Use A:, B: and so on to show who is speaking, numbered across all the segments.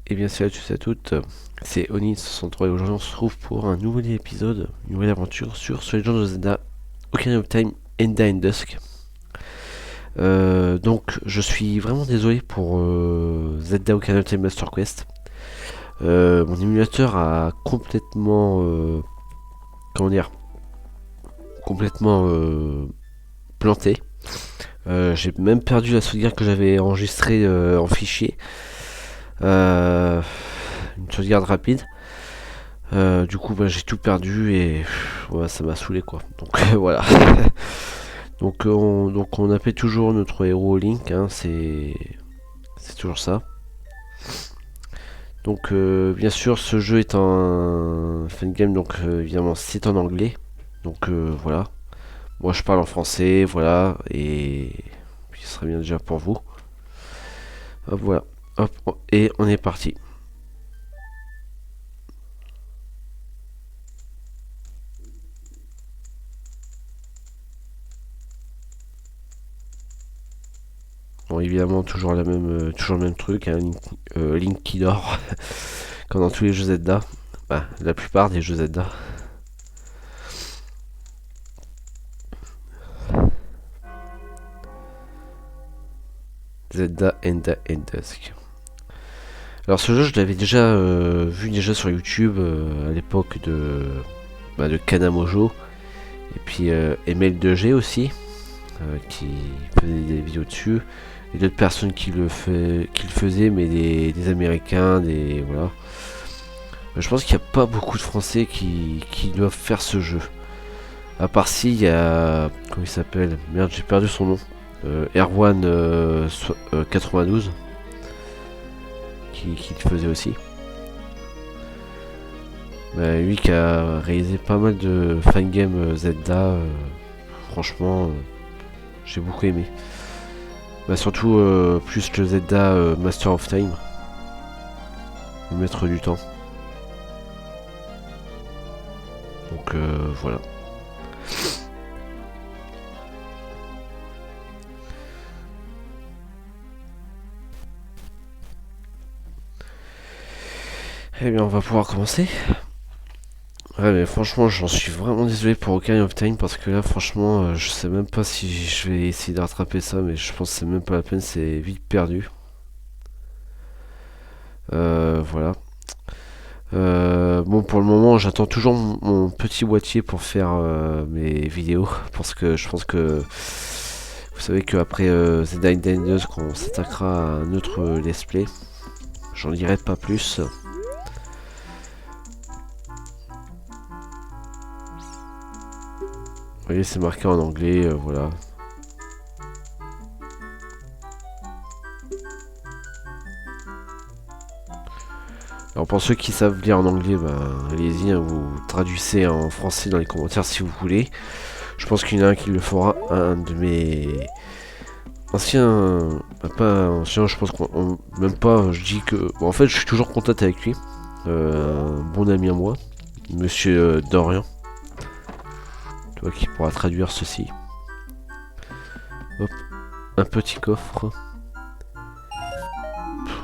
A: Et bien salut à tous et à toutes, c'est Oni63 et aujourd'hui on se retrouve pour un nouvel épisode, une nouvelle aventure sur The Legend of Zelda Ocarina of Time Enda in Dusk. Donc je suis vraiment désolé pour Zelda Ocarina of Time Master Quest. Mon émulateur a complètement... comment dire, complètement planté. J'ai même perdu la sauvegarde que j'avais enregistrée en fichier. Une sauvegarde rapide. Du coup, bah, j'ai tout perdu et ouais, ça m'a saoulé quoi. Donc voilà. Donc on appelle toujours notre héros Link, hein, c'est toujours ça. Donc bien sûr, ce jeu est un fan game, donc évidemment c'est en anglais. Donc voilà. Moi je parle en français, voilà, et puis ce serait bien déjà pour vous. Hop, voilà. Hop, et on est parti. Bon, évidemment, toujours le même truc, hein, Link qui dort, comme dans tous les jeux Zelda. Bah, la plupart des jeux Zelda. Zelda Enda and Dusk. Alors ce jeu, je l'avais déjà vu déjà sur YouTube à l'époque de Kanamojo et puis ML2G aussi, qui faisait des vidéos dessus, et d'autres personnes qui le faisaient, mais des Américains, des voilà. Je pense qu'il n'y a pas beaucoup de Français qui doivent faire ce jeu. À part si, il y a... Comment il s'appelle? Merde, j'ai perdu son nom. Erwan 92 qui le faisait aussi. Bah, lui qui a réalisé pas mal de fangame Zelda. Franchement, j'ai beaucoup aimé. Bah, surtout plus le Zelda Master of Time. Le maître du temps. Donc voilà. Eh bien, on va pouvoir commencer. Ouais, mais franchement, j'en suis vraiment désolé pour Ocarina of Time parce que là, franchement, je sais même pas si je vais essayer de rattraper ça, mais je pense que c'est même pas la peine, c'est vite perdu. Voilà. Bon, pour le moment, j'attends toujours mon petit boîtier pour faire mes vidéos parce que je pense que vous savez qu'après Zelda Indenders, qu'on s'attaquera à un autre let's play, j'en dirai pas plus. Vous voyez, c'est marqué en anglais, voilà. Alors pour ceux qui savent lire en anglais, ben, allez-y, hein, vous traduisez en français dans les commentaires si vous voulez. Je pense qu'il y en a un qui le fera, un de mes anciens, pas ancien, je pense qu'on même pas, je dis que, bon, en fait je suis toujours en contact avec lui, un bon ami à moi, Monsieur Dorian, toi qui pourra traduire ceci. Hop, un petit coffre,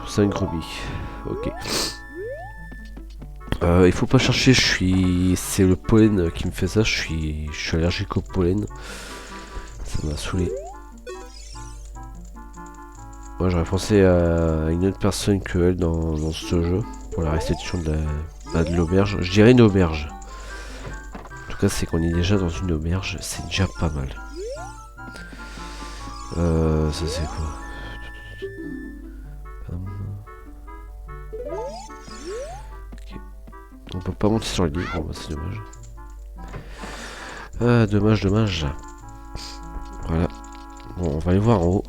A: 5 rubis, ok. Il faut pas chercher, c'est le pollen qui me fait ça, je suis allergique au pollen. Ça m'a saoulé. Moi j'aurais pensé à une autre personne que elle dans ce jeu, pour la réception de l'auberge. Je dirais une auberge. En tout cas c'est qu'on est déjà dans une auberge, c'est déjà pas mal. Ça c'est quoi? On peut pas monter sur le lit, oh, bah, c'est dommage. Dommage. Voilà. Bon, on va aller voir en haut.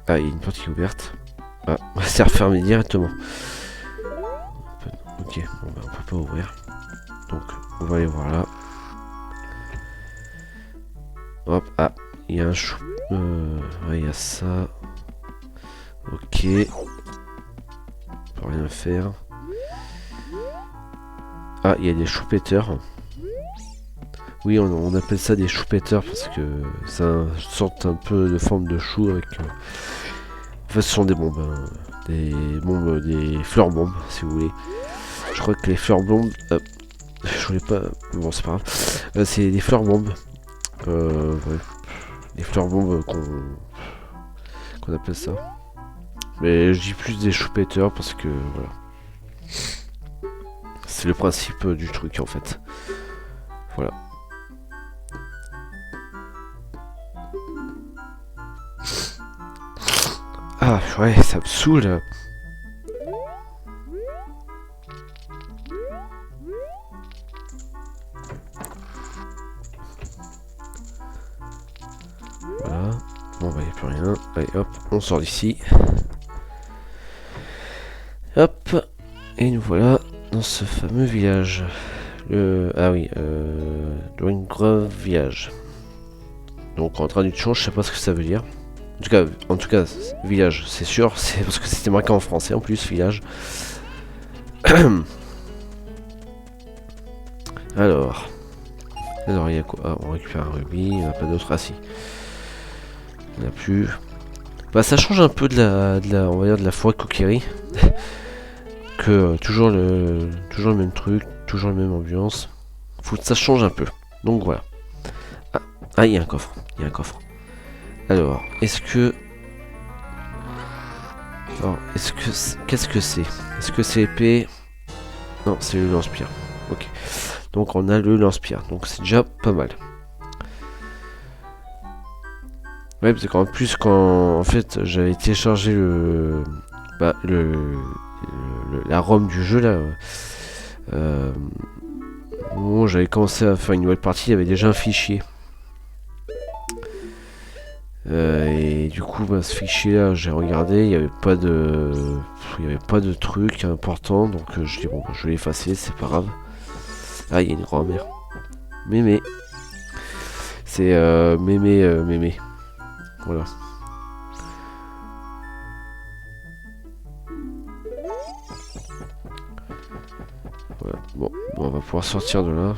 A: Ah, il y a une porte qui est ouverte. Ah, c'est refermé directement. Ok, bon, bah, on peut pas ouvrir. Donc, on va aller voir là. Hop, ah, il y a un chou. Ouais, il y a ça. Ok. On peut rien faire. Ah, il y a des choupetteurs. Oui, on appelle ça des choupetteurs parce que c'est une sorte un peu de forme de chou avec fait, ce sont des bombes. Hein. Des fleurs bombes, si vous voulez. Je crois que les fleurs bombes... je voulais pas... Bon, c'est pas grave. C'est des fleurs bombes. Ouais. Des fleurs bombes qu'on appelle ça. Mais je dis plus des choupetteurs parce que... Voilà. C'est le principe du truc, en fait. Voilà. Ah, ouais, ça me saoule. Voilà. Bon, bah, il n'y a plus rien. Allez, hop, on sort d'ici. Hop. Et nous voilà dans ce fameux village. Ah oui, Grove Village. Donc, en traduction, je sais pas ce que ça veut dire. En tout cas, village, c'est sûr, c'est parce que c'était marqué en français en plus, village. Alors, il y a quoi? Ah, on récupère un rubis, il n'y en a pas d'autre. Ah si, il n'y en a plus. Bah, ça change un peu de la, on va dire, de la forêt de Kokiri. Que toujours le même truc, toujours la même ambiance. Faut que ça change un peu. Donc voilà. Ah, il y a un coffre, il y a un coffre. Alors, est-ce que... Alors, qu'est-ce que c'est? Est-ce que c'est épée? Non, c'est le lance-pierre. Ok. Donc on a le lance-pierre. Donc c'est déjà pas mal. Ouais, parce qu'en plus, quand en fait j'avais téléchargé la ROM du jeu là, bon, j'avais commencé à faire une nouvelle partie, il y avait déjà un fichier. Et du coup, bah, ce fichier-là, j'ai regardé, il n'y avait pas de truc important, donc je dis bon, bah, je vais l'effacer, c'est pas grave. Ah, il y a une grand-mère. Mémé. C'est Mémé. Voilà. Voilà. Bon, on va pouvoir sortir de là.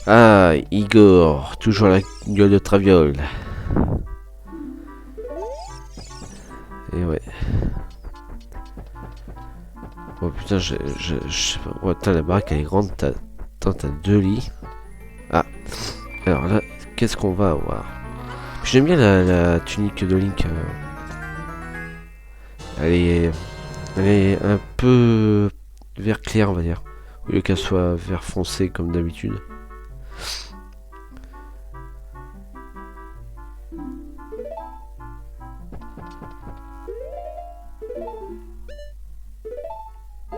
A: Ah, Igor, toujours la gueule de Traviole. Et ouais. Oh putain, je sais pas. Oh, la baraque elle est grande, t'as 2 lits. Ah, alors là, qu'est-ce qu'on va avoir? J'aime bien la tunique de Link. Elle est un peu vert clair, on va dire. Au lieu qu'elle soit vert foncé comme d'habitude.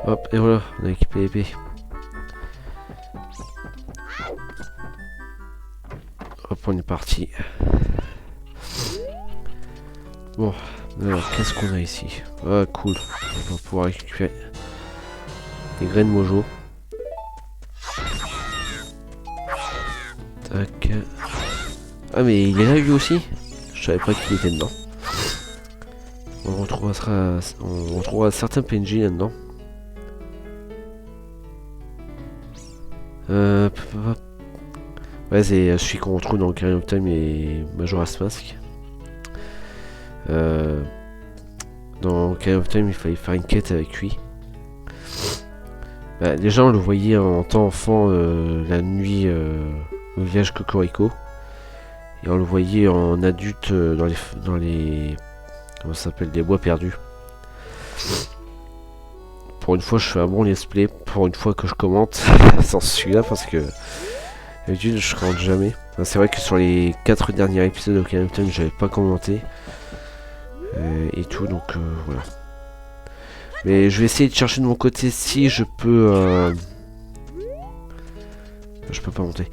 A: Hop, et voilà, on a équipé l'épée. Hop, on est parti. Bon, alors, qu'est-ce qu'on a ici? Ah, cool. On va pouvoir récupérer des graines mojo. Tac. Ah, mais il est là lui aussi? Je savais pas qu'il était dedans. On retrouvera certains PNJ là-dedans. Ouais, c'est celui qu'on retrouve dans Ocarina of Time et Majora's Mask. Dans Ocarina of Time, il fallait faire une quête avec lui. Bah, déjà, on le voyait en tant enfant la nuit au village Cocorico. Et on le voyait en adulte dans les comment ça s'appelle, des bois perdus. Pour une fois, je fais un bon let's play. Pour une fois que je commente sans celui-là, parce que d'habitude, je commente jamais. Enfin, c'est vrai que sur les 4 derniers épisodes de Ocarina of Time, j'avais pas commenté et tout, donc voilà. Mais je vais essayer de chercher de mon côté si je peux. Je peux pas monter.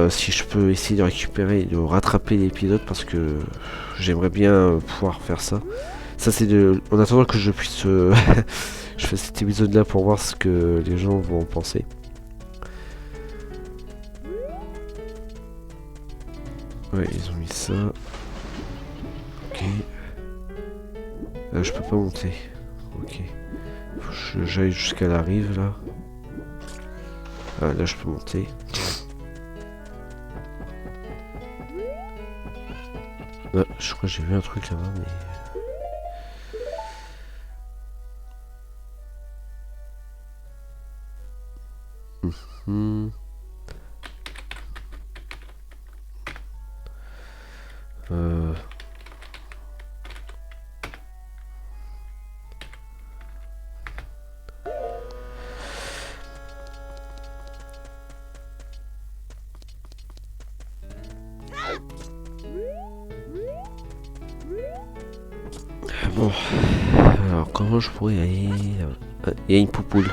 A: Si je peux essayer de récupérer, de rattraper l'épisode parce que j'aimerais bien pouvoir faire ça. Ça c'est en attendant que je puisse. Je fais cet épisode là pour voir ce que les gens vont en penser. Ouais, ils ont mis ça. Ok. Je peux pas monter. Ok. j'aille jusqu'à la rive là. Ah, là je peux monter. Ah, je crois que j'ai vu un truc là-bas, mais... Euh... Bon, alors comment je pourrais aller... Il y a une poupoule.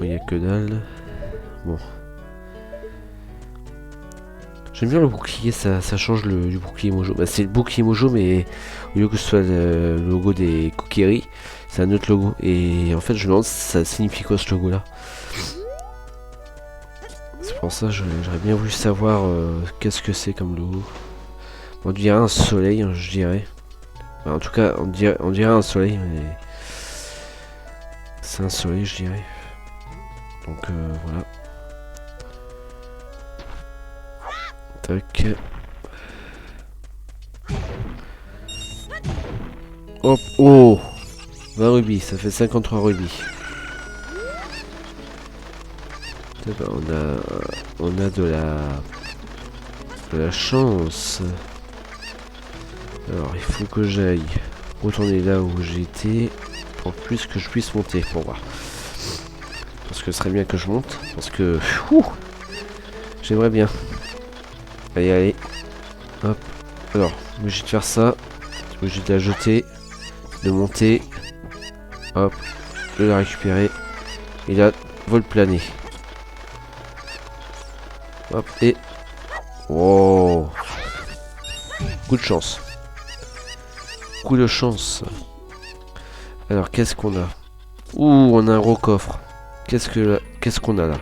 A: Il n'y a que dalle. Bon. J'aime bien le bouclier, ça change du bouclier Mojo. Bah, c'est le bouclier Mojo, mais au lieu que ce soit le logo des Kokiri, c'est un autre logo. Et en fait, je me demande si ça signifie quoi ce logo là. C'est pour ça que j'aurais bien voulu savoir qu'est-ce que c'est comme logo. On dirait un soleil, hein, je dirais. Bah, en tout cas, on dirait un soleil, mais c'est un soleil, je dirais. Donc voilà. Tac. Hop, oh 20 rubis, ça fait 53 rubis. Ben, on a de la chance. Alors il faut que j'aille retourner là où j'étais pour plus que je puisse monter pour voir. Parce que ce serait bien que je monte. Parce que j'aimerais bien. Allez, allez. Hop. Alors, obligé de faire ça. Obligé de la jeter. De monter. Hop. De la récupérer. Et là, vol planer. Hop. Et... Oh. Coup de chance. Coup de chance. Alors, qu'est-ce qu'on a? Ouh, on a un gros coffre. Qu'est-ce qu'on a là?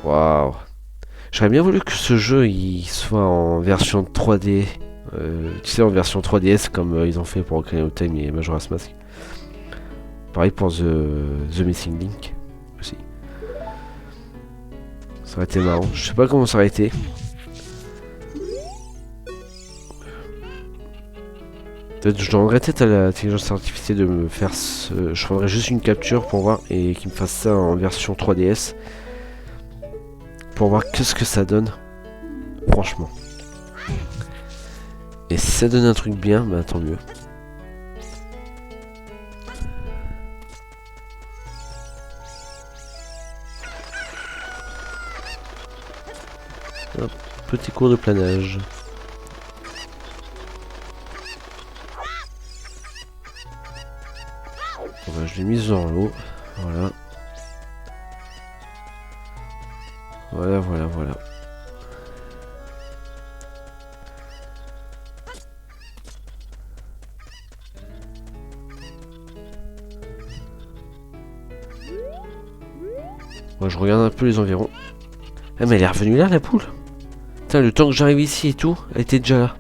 A: Waouh. J'aurais bien voulu que ce jeu il soit en version 3D. Tu sais, en version 3DS comme ils ont fait pour Ocarina of Time et Majora's Mask. Pareil pour The Missing Link aussi. Ça aurait été marrant. Je sais pas comment ça aurait été. Peut-être je dois regretter à l'intelligence artificielle de me faire ce... Je prendrais juste une capture pour voir et qu'il me fasse ça en version 3DS. Pour voir qu'est-ce que ça donne. Franchement. Et si ça donne un truc bien, bah tant mieux. Hop, petit cours de planage. Bon, bah, je l'ai mise dans l'eau. Voilà. Voilà, voilà, voilà. Moi, je regarde un peu les environs. Ah, mais elle est revenue là, la poule. Putain, le temps que j'arrive ici et tout, elle était déjà là.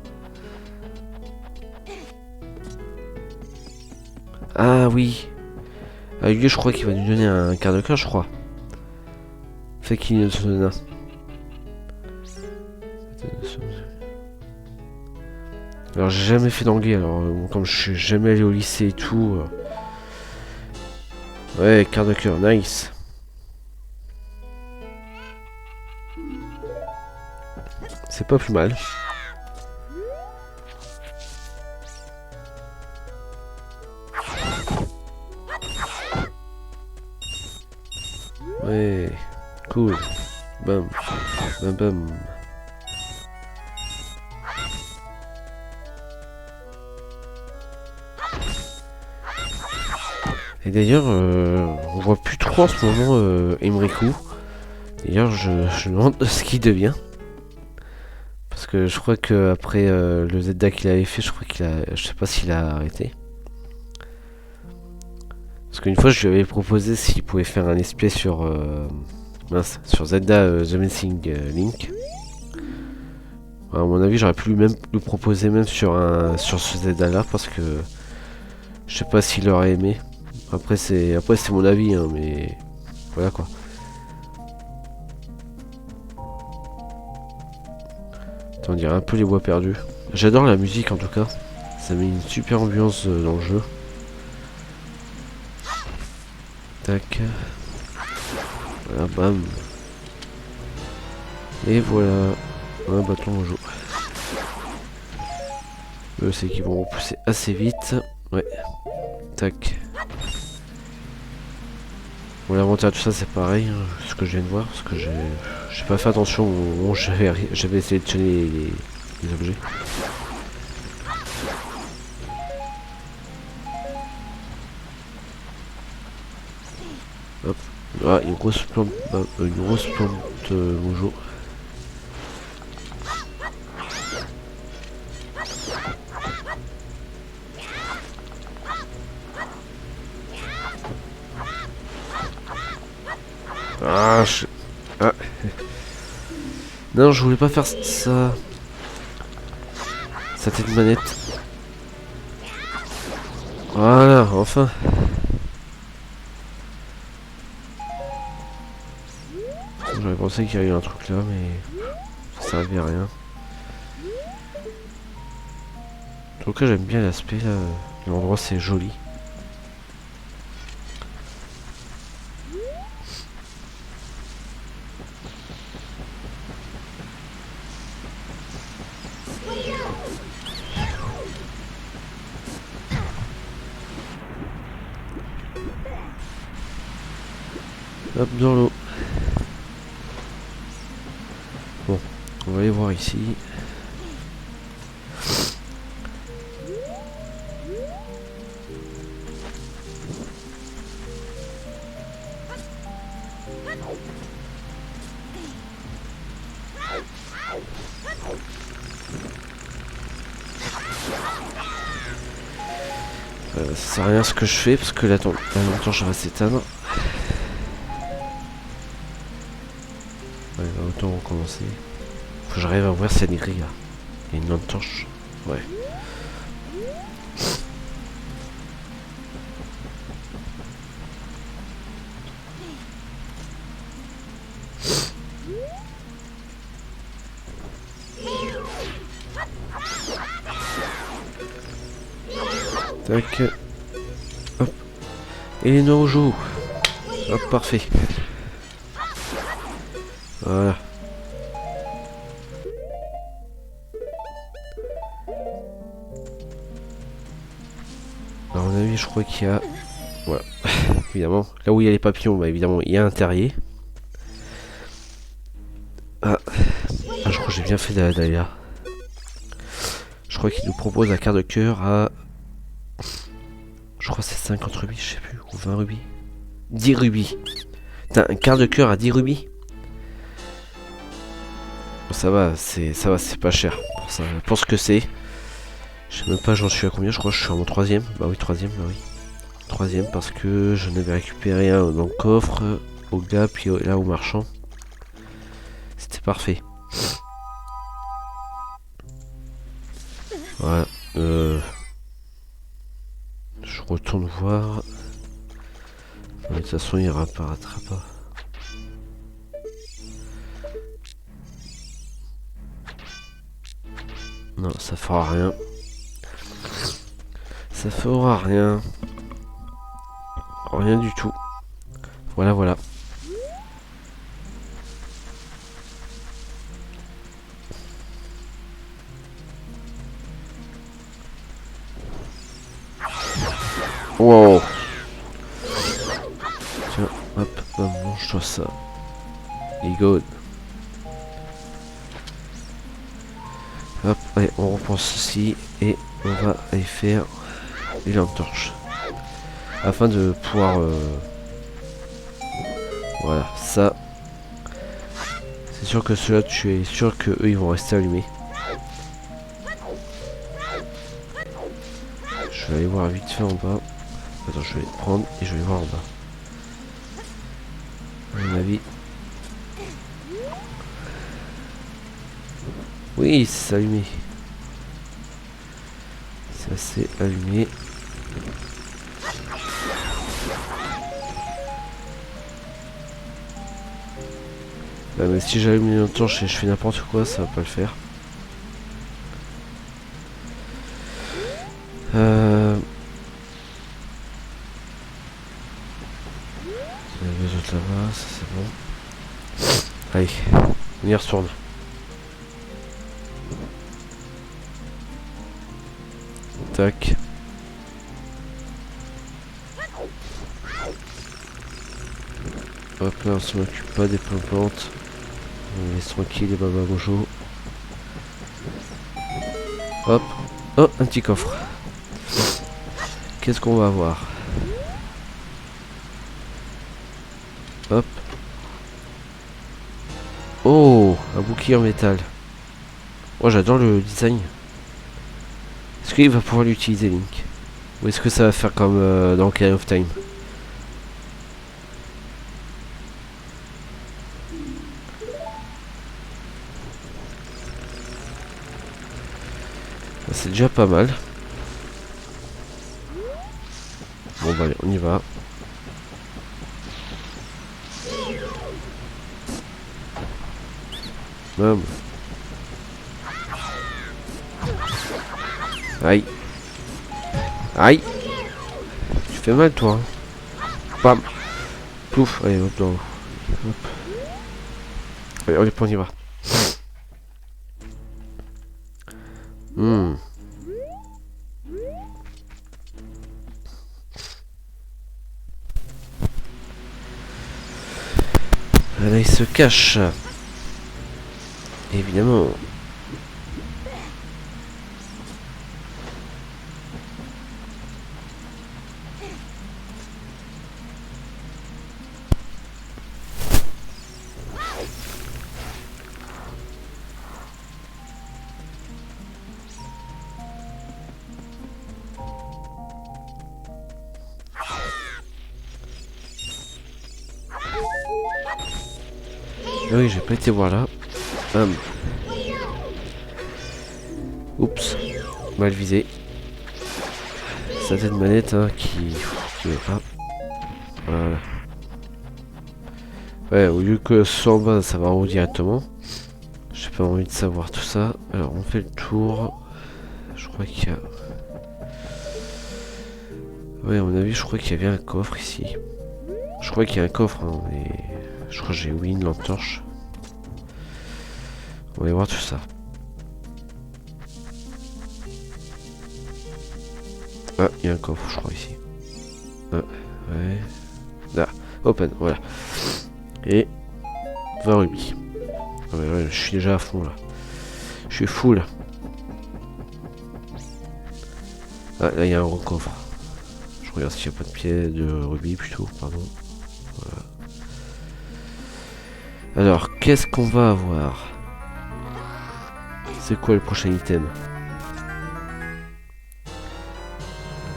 A: Ah oui. Ah, lui, je crois qu'il va nous donner un quart de cœur, je crois. Fait qu'il nous donne un. Alors j'ai jamais fait d'anglais, alors comme je suis jamais allé au lycée et tout. Ouais, quart de cœur, nice. C'est pas plus mal. Ouais, cool. Bam, bam, bam. Et d'ailleurs, on voit plus trop en ce moment Emrico. D'ailleurs, je me demande ce qu'il devient. Parce que je crois que après le Zelda qu'il avait fait, je crois qu'il a. Je sais pas s'il a arrêté. Parce qu'une fois je lui avais proposé s'il pouvait faire un let's play sur. Mince, sur Zelda The Missing Link. À mon avis j'aurais pu même le proposer même sur ce Zelda là parce que je sais pas s'il aurait aimé. Après c'est mon avis hein, mais voilà quoi. On dirait un peu les bois perdus. J'adore la musique en tout cas. Ça met une super ambiance dans le jeu. Tac. Voilà, bam. Et voilà. Un bâton au jour. Eux c'est qu'ils vont repousser assez vite. Ouais. Tac. Bon l'inventaire tout ça c'est pareil. Hein, ce que je viens de voir. Parce que j'ai pas fait attention au moment où j'avais sélectionné les objets. Hop. Ah, une grosse plante mojo. Ah, ah. Non, je voulais pas faire ça. Ça tête manette. Voilà, enfin. J'aurais pensé qu'il y avait eu un truc là, mais ça servait à rien. En tout cas, j'aime bien l'aspect là. L'endroit, c'est joli. Hop, dans l'eau. Bon, on va aller voir ici. Ça sert à rien ce que je fais parce que la torche va s'éteindre. Ouais, autant recommencer. Faut que j'arrive à voir si elle est grise là. Il y a une lampe torche. Ouais. Tac. Hop. Et les noix au jour. Hop, parfait. Voilà. À mon avis, je crois qu'il y a... Voilà. Évidemment. Là où il y a les papillons, bah évidemment, il y a un terrier. Ah. Ah, je crois que j'ai bien fait d'aller là. Je crois qu'il nous propose un quart de cœur à... Je crois que c'est 50 rubis, je sais plus. Ou 20 rubis. 10 rubis. T'as un quart de cœur à 10 rubis. Ça va, c'est pas cher pour ça. Pour ce que c'est. Je sais même pas j'en suis à combien, je crois que je suis à mon troisième. Bah oui, troisième, bah oui. Troisième parce que j'en avais récupéré un dans le coffre, au gars, puis là au marchand. C'était parfait. Voilà. Je retourne voir. Mais de toute façon il réapparaîtra pas. Non, ça fera rien. Ça fera rien. Rien du tout. Voilà, voilà. Wow. Tiens, hop, mange-toi ça. Et good. Hop, allez, on repense ici et on va aller faire les lampes torches. Afin de pouvoir... Voilà, ça... C'est sûr que ceux-là, tu es sûr que eux ils vont rester allumés. vais aller voir vite fait en bas. Attends, je vais prendre et je vais voir en bas. À mon avis. Oui, c'est allumé. Ça c'est allumé. Bah, mais si j'allume les torches et je fais n'importe quoi, ça va pas le faire. Il y a les autres là-bas, ça c'est bon. Allez, on y retourne. Tac. Hop là, on s'en occupe pas des plantes. On laisse tranquille les Baba Mojo. Hop. Oh, un petit coffre. Qu'est-ce qu'on va avoir? Hop. Oh, un bouclier en métal. Oh, j'adore le design. Est-ce qu'il va pouvoir l'utiliser, Link? Ou est-ce que ça va faire comme dans Ocarina of Time? C'est déjà pas mal. Bon bah allez, on y va. Bam. Aïe. Aïe. Tu fais mal toi. Hein. Bam. Pouf. Allez, hop là. Hop. Allez, on y va. Là, il se cache. Évidemment. Ah oui, j'ai pas été voir là. Oups, mal visé. Ça tête manette hein, qui veut pas. Voilà. Ouais, au lieu que ce soit en bas, ça va en haut directement. J'ai pas envie de savoir tout ça. Alors, on fait le tour. Je crois qu'il y a... Ouais, à mon avis, je crois qu'il y avait un coffre ici. Je crois qu'il y a un coffre, hein, mais... Je crois que j'ai oublié une lampe torche. On va aller voir tout ça. Ah, il y a un coffre, je crois, ici. Ah, ouais. Là, open, voilà. Et 20 rubis. Ah, ouais, je suis déjà à fond, là. Je suis full. Ah, là, il y a un gros coffre. Je regarde s'il n'y a pas de pied de rubis, plutôt, pardon. Voilà. Alors, qu'est-ce qu'on va avoir? C'est quoi le prochain item?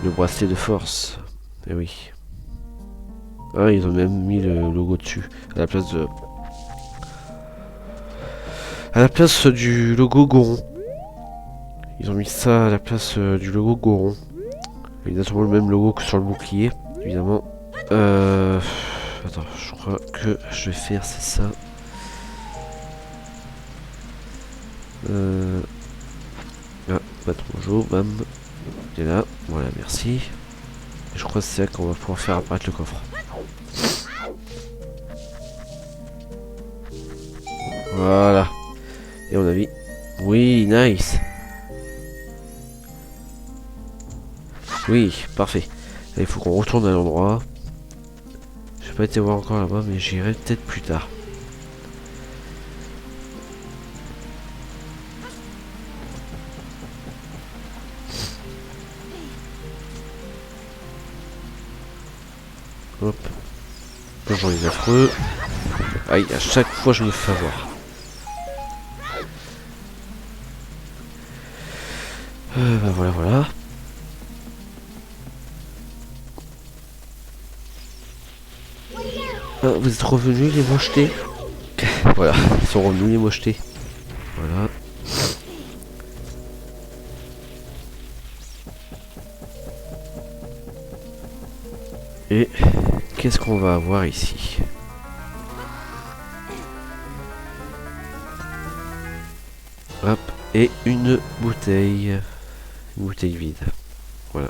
A: Le bracelet de force. Eh oui. Ah, ils ont même mis le logo dessus. À la place de... À la place du logo Goron. Ils ont mis ça à la place du logo Goron. Exactement le même logo que sur le bouclier, évidemment. Attends, je crois que je vais faire, c'est ça. Ah, pas trop jaune, bam. Il est là, voilà, merci. Et je crois que c'est là qu'on va pouvoir faire apparaître le coffre. Voilà. Et on a vu. Oui, nice. Oui, parfait. Là, il faut qu'on retourne à l'endroit. J'ai pas été voir encore là-bas, mais j'irai peut-être plus tard. Hop. Bonjour les affreux. Aïe, à chaque fois je me fais avoir. Bah voilà, voilà. Ah, vous êtes revenus les mochetés. Voilà, ils sont revenus les mochetés. Voilà. Et qu'est-ce qu'on va avoir ici? Hop, et une bouteille. Une bouteille vide. Voilà.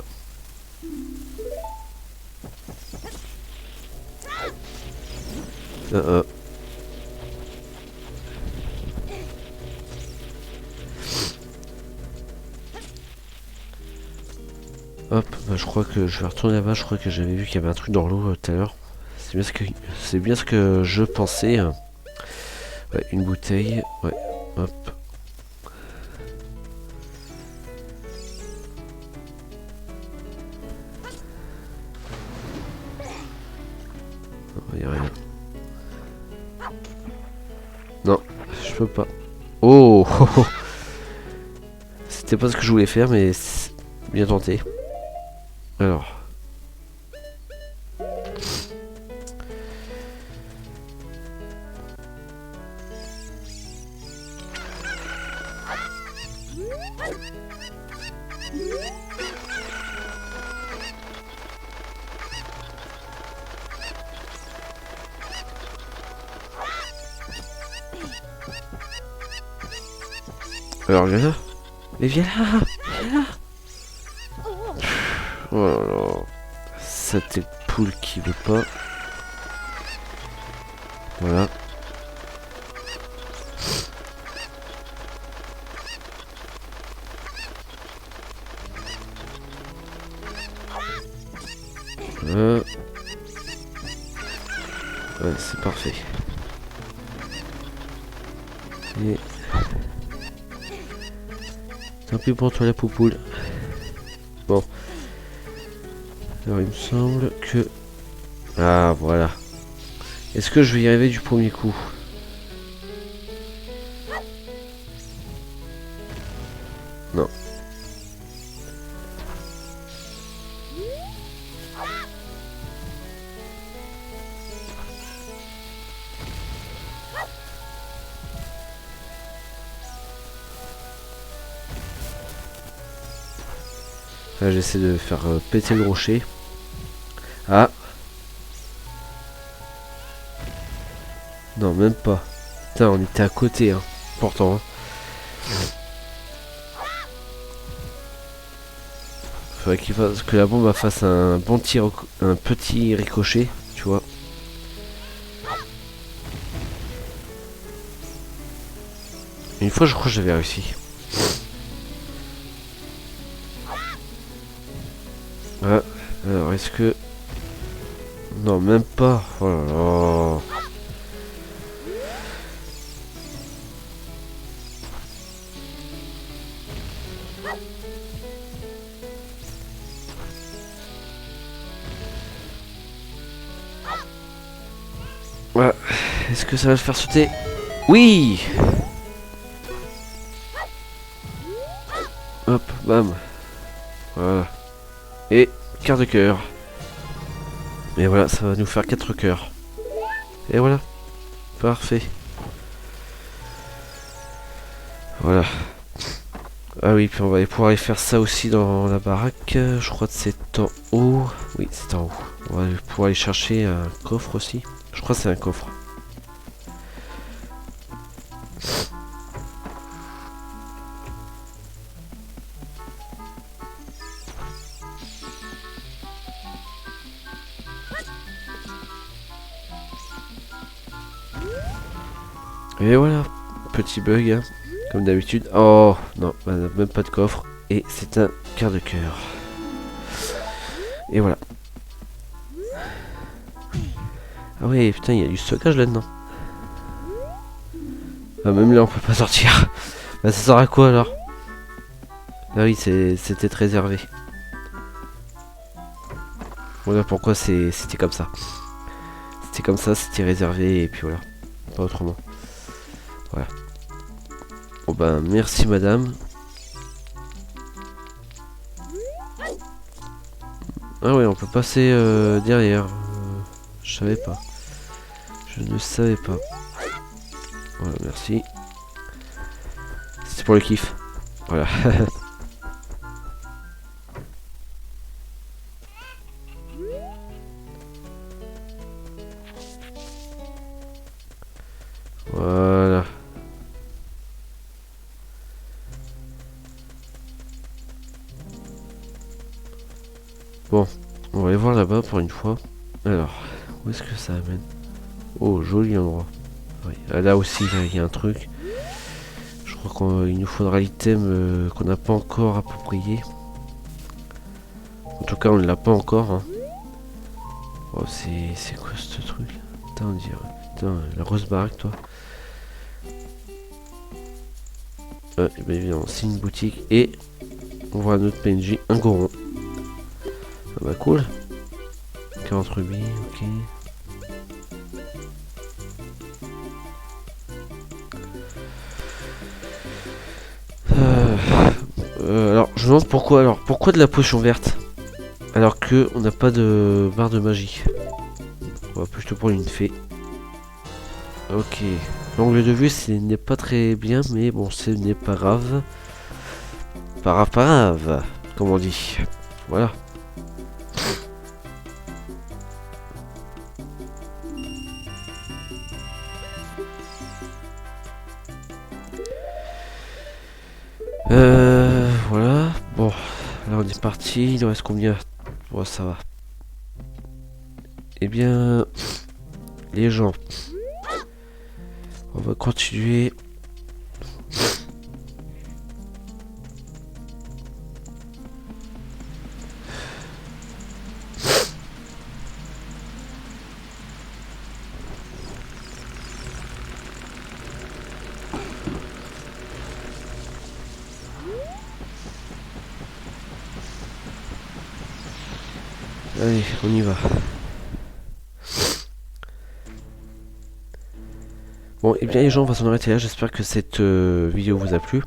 A: Hop, bah, je crois que je vais retourner là-bas. Je crois que j'avais vu qu'il y avait un truc dans l'eau tout à l'heure. C'est bien ce que je pensais. Ouais, une bouteille. Ouais, hop. Il n'y a rien. Non, je peux pas. Oh, oh, oh. C'était pas ce que je voulais faire, mais bien tenté. Alors. Alors, viens là. Mais viens là. Viens là. Oh là là. Cette poule qui veut pas. Voilà. Ouais, c'est parfait. Et... tant pis pour toi la poupoule. Bon. Alors il me semble que... ah voilà. Est-ce que je vais y arriver du premier coup? Non. Là j'essaie de faire péter le rocher. Ah. Non, même pas. Putain, on était à côté, hein. Pourtant. Hein. Faudrait qu'il fasse que la bombe fasse un bon tir, un petit ricochet, tu vois. Une fois, je crois que j'avais réussi. Ah, alors est-ce que... non, même pas. Oh là là. Ouais. Est-ce que ça va le faire sauter? Oui. Hop, bam. Voilà. Et quart de cœur. Et voilà, ça va nous faire 4 cœurs. Et voilà. Parfait. Voilà. Ah oui, puis on va pouvoir aller faire ça aussi dans la baraque. Je crois que c'est en haut. Oui, c'est en haut. On va pouvoir aller chercher un coffre aussi. Je crois que c'est un coffre. Et voilà, petit bug, hein, comme d'habitude. Oh non, même pas de coffre. Et c'est un quart de cœur. Et voilà. Ah ouais, putain, il y a du stockage là-dedans. Ah, même là, on peut pas sortir. Bah, ça sert à quoi alors? Ah oui, c'était réservé. Voilà pourquoi c'était comme ça. C'était comme ça, c'était réservé, et puis voilà. Pas autrement. Voilà. Bon ben, merci madame. Ah ouais, on peut passer derrière. Je savais pas. Je ne savais pas. Voilà, merci. C'est pour le kiff. Voilà. Voilà. Bon, on va aller voir là-bas pour une fois. Alors, où est-ce que ça amène? Oh, joli endroit. Oui. Là aussi, il y a un truc. Je crois qu'il nous faudra l'item qu'on n'a pas encore approprié. En tout cas, on ne l'a pas encore. Hein. Oh, c'est quoi ce truc? Putain, on dirait. Putain, la grosse baraque, toi. Et bien évidemment, c'est une boutique. Et on voit notre PNJ, un goron. Ah bah cool. 40 rubis, ok. Alors, je me demande pourquoi. Alors, pourquoi de la potion verte alors que on n'a pas de barre de magie. On va plutôt prendre une fée. Ok. L'angle de vue, ce n'est pas très bien, mais bon, ce n'est pas grave. Pas grave, pas grave, comme on dit. Voilà. Voilà. Bon, là on est parti. Il nous reste combien? Bon, ça va. Eh bien, les gens, on va continuer. Allez, on y va. Bon, et bien les gens, on va s'en arrêter là. J'espère que cette vidéo vous a plu.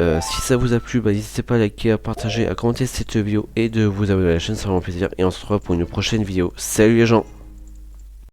A: Si ça vous a plu, bah, n'hésitez pas à liker, à partager, à commenter cette vidéo et de vous abonner à la chaîne, ça va me plaisir. Et on se retrouve pour une prochaine vidéo. Salut les gens!